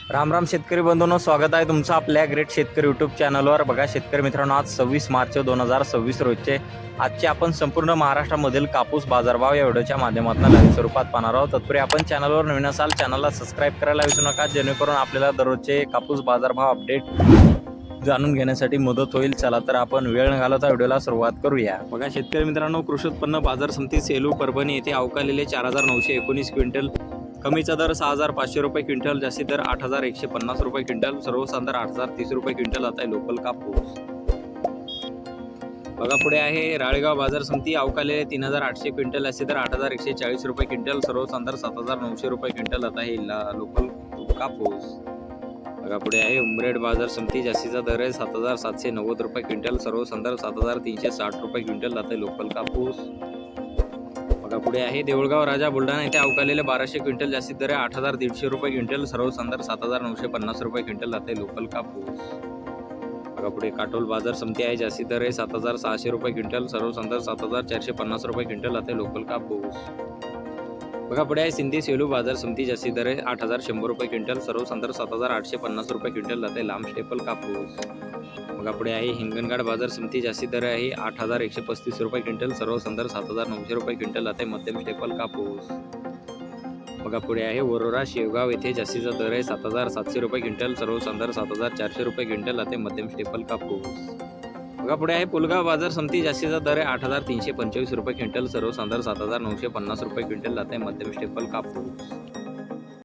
राम राम शेतकरी बंधूंनो, स्वागत आहे तुमचं आपल्या ग्रेट शेतकरी यूट्यूब चॅनलवर। बघा शेतकरी मित्रांनो, आज 26 मार्च 2026 रोजचे आजचे आपण संपूर्ण महाराष्ट्रामधील कापूस बाजारभाव या व्हिडिओच्या माध्यमातून लाईव्ह स्वरूपात पाहणार आहोत। तत्पूर्वी आपण चॅनलवर नवीन असाल चॅनलला सबस्क्राइब करायला विसरू नका, जेणेकरून आपल्याला दररोजचे कापूस बाजारभाव अपडेट जाणून घेण्यासाठी मदत होईल। चला तर आपण वेळ न घालवता व्हिडिओला सुरुवात करूया। बघा शेतकरी मित्रांनो, कृषी उत्पन्न बाजार समिती सेलू परभणी येथे अवकालेले 4919 क्विंटल, कमीचा दर 6500 रुपये क्विंटल, जास्ती दर 8150 रुपये क्विंटल, सर्वसाधारण दर 8030 रुपये क्विंटल आता आहे लोकल कापूस। बघा पुढे आहे राळेगाव बाजार समिती अवकालेले 3800 क्विंटल, जास्ती दर 8140 रुपये क्विंटल, सर्वसाधारण दर 7900 रुपये क्विंटल आता आहे लोकल कापूस। बघा पुढे आहे उमरेड बाजार समिती, जास्तीचा दर आहे 7790 रुपये क्विंटल, सर्वसाधारण दर 7360 रुपये क्विंटल आता आहे लोकल कापूस। बघा पुढे आहे देऊळगाव राजा बुलढाणा येथे अवकालेले 1200 क्विंटल, जास्तीत दर 8150 रुपये क्विंटल, सर्वसाधारण दर 7950 रुपये क्विंटल आता लोकल कापूस। बघा पुढे काटोल बाजार समिती आहे, जास्तीत दर आहे 7600 रुपये क्विंटल, सर्वसाधारण दर 7450 रुपये क्विंटल आता लोकल कापूस। बघा पुढे आहे सिंधी सेलू बाजार समिती, जास्तीत दर आहे 8100 रुपये क्विंटल, सर्वसाधारण दर 7850 रुपये क्विंटल आता लांब स्टेपल कापूस। बघा पुढे आहे हिंगणघाट बाजार समिती, जास्तीत दर आहे 8135 रुपये क्विंटल, सर्वसाधारण दर 7900 रुपये क्विंटल आता मध्यम स्टेपल कापूस। बघा पुढे आहे वरोरा शेवगाव येथे जास्तीचा दर आहे 7700 रुपये क्विंटल, सर्वसाधारण दर 7400 रुपये क्विंटल आता मध्यम स्टेपल कापूस। बघा पुढे आहे पुलगाव बाजार समिती, जास्तीचा दर आहे 8325 रुपये क्विंटल, सर्वसाधारण 7950 रुपये क्विंटल आता मध्यम स्टेपल कापूस।